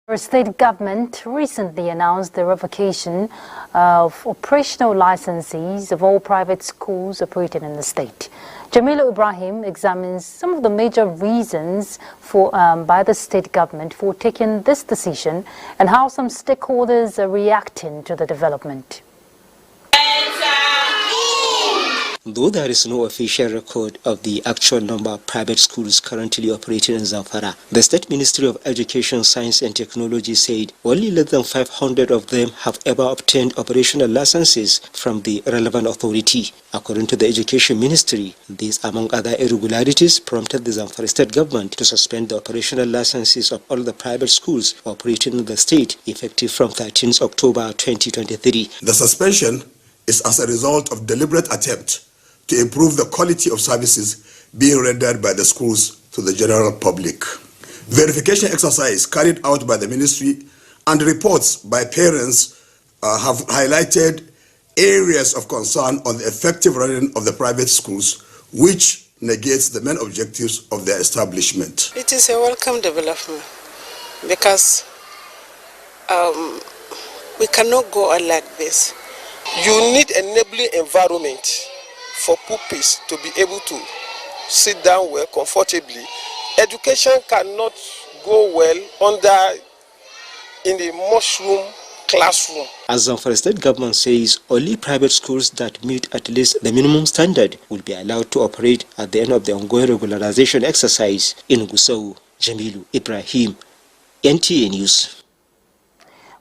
The state government recently announced the revocation of operational licenses of all private schools operating in the state. Jamilu Ibrahim examines some of the major reasons by the state government for taking this decision and how some stakeholders are reacting to the development. Though there is no official record of the actual number of private schools currently operating in Zamfara, the State Ministry of Education, Science and Technology said only less than 500 of them have ever obtained operational licenses from the relevant authority. According to the Education Ministry, these, among other irregularities, prompted the Zamfara State Government to suspend the operational licenses of all the private schools operating in the state, effective from 13th October 2023. The suspension is as a result of deliberate attempt to improve the quality of services being rendered by the schools to the general public. Verification exercise carried out by the ministry and reports by parents have highlighted areas of concern on the effective running of the private schools, which negates the main objectives of their establishment. It is a welcome development because we cannot go on like this. You need an enabling environment for pupils to be able to sit down well comfortably. Education cannot go well in the mushroom classroom. As Zamfara State Government says, only private schools that meet at least the minimum standard will be allowed to operate at the end of the ongoing regularization exercise in Gusau. Jamilu Ibrahim, NTA News.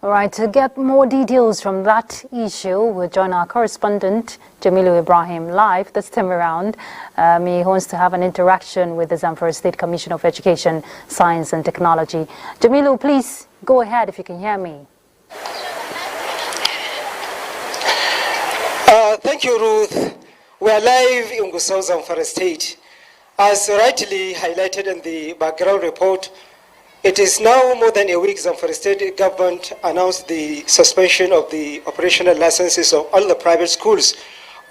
All right, to get more details from that issue, we'll join our correspondent, Jamilu Ibrahim, live this time around. He wants to have an interaction with the Zamfara State Commission of Education, Science and Technology. Jamilu, please go ahead if you can hear me. Thank you, Ruth. We are live in Gusau, Zamfara State. As rightly highlighted in the background report, it is now more than a week Zamfara State Government announced the suspension of the operational licenses of all the private schools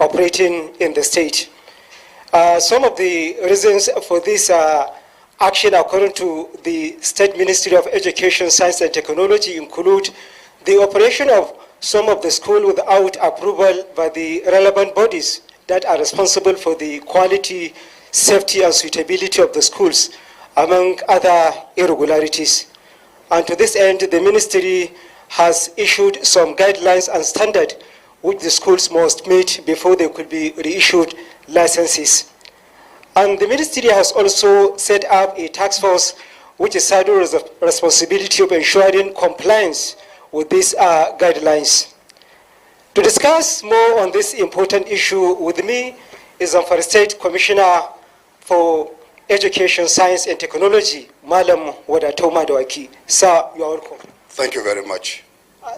operating in the state. Some of the reasons for this action, according to the State Ministry of Education, Science and Technology, include the operation of some of the schools without approval by the relevant bodies that are responsible for the quality, safety and suitability of the schools, among other irregularities. And to this end, the ministry has issued some guidelines and standards which the schools must meet before they could be reissued licenses. And the ministry has also set up a task force which is saddled with the responsibility of ensuring compliance with these guidelines. To discuss more on this important issue with me is Zamfara State Commissioner for Education, Science and Technology, Madam Wadatau Madawaki. Sir, you are welcome. Thank you very much.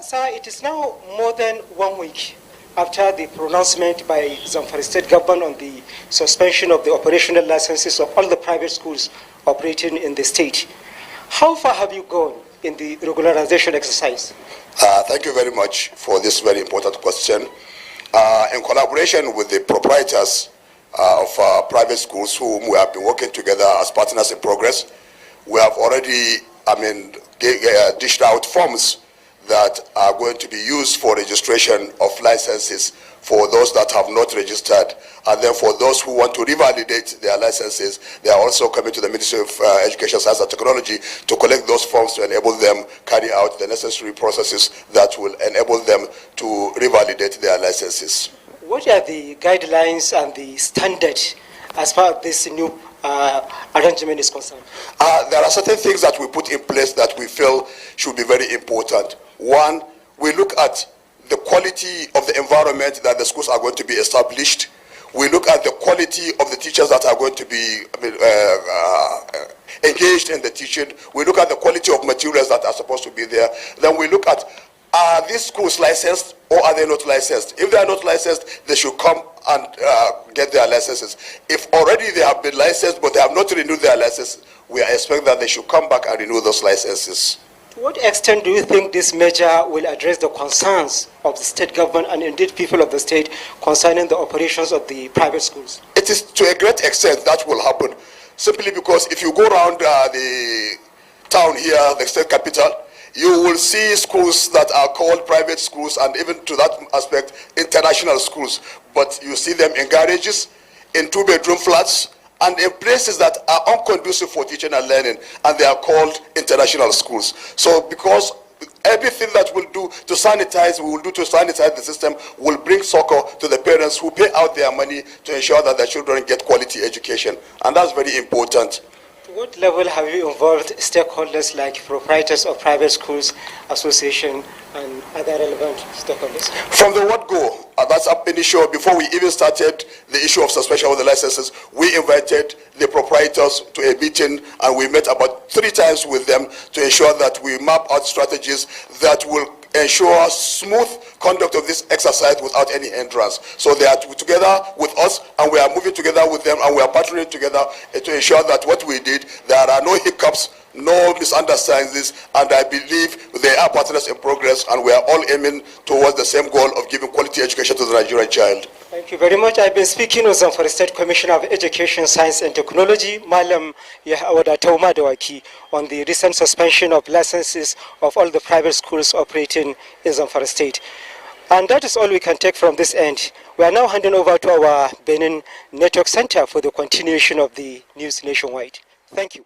Sir, it is now more than 1 week after the pronouncement by Zamfara State Government on the suspension of the operational licenses of all the private schools operating in the state. How far have you gone in the regularization exercise? Thank you very much for this very important question. In collaboration with the proprietors of private schools whom we have been working together as partners in progress, we have already, dished out forms that are going to be used for registration of licenses for those that have not registered. And then for those who want to revalidate their licenses, they are also coming to the Ministry of Education, Science and Technology to collect those forms to enable them carry out the necessary processes that will enable them to revalidate their licenses. What are the guidelines and the standards as far as this new arrangement is concerned? There are certain things that we put in place that we feel should be very important. One, we look at the quality of the environment that the schools are going to be established. We look at the quality of the teachers that are going to be engaged in the teaching. We look at the quality of materials that are supposed to be there. Then we look at, are these schools licensed or are they not licensed? If they are not licensed, they should come and get their licenses. If already they have been licensed but they have not renewed their license, we expect that they should come back and renew those licenses. To what extent do you think this measure will address the concerns of the state government and indeed people of the state concerning the operations of the private schools? It is to a great extent that will happen, simply because if you go around the town here, the state capital, you will see schools that are called private schools, and even to that aspect, international schools. But you see them in garages, in two-bedroom flats, and in places that are unconducive for teaching and learning, and they are called international schools. So because everything that we'll do to sanitize, we will do to sanitize the system, will bring succor to the parents who pay out their money to ensure that their children get quality education. And that's very important. To what level have you involved stakeholders like proprietors of private schools, association, and other relevant stakeholders? From the word go, that's up initial, before we even started the issue of suspension of the licenses, we invited the proprietors to a meeting, and we met about 3 times with them to ensure that we map out strategies that will ensure smooth conduct of this exercise without any hindrance. So they are together with us, and we are moving together with them, and we are partnering together to ensure that what we did, there are no hiccups, no misunderstandings, and I believe they are partners in progress, and we are all aiming towards the same goal of giving quality education to the Nigerian child. Thank you very much. I've been speaking with Zamfara State Commissioner of Education, Science and Technology, Malam Wadatau Madawaki, on the recent suspension of licenses of all the private schools operating in Zamfara State. And that is all we can take from this end. We are now handing over to our Benin Network Center for the continuation of the news nationwide. Thank you.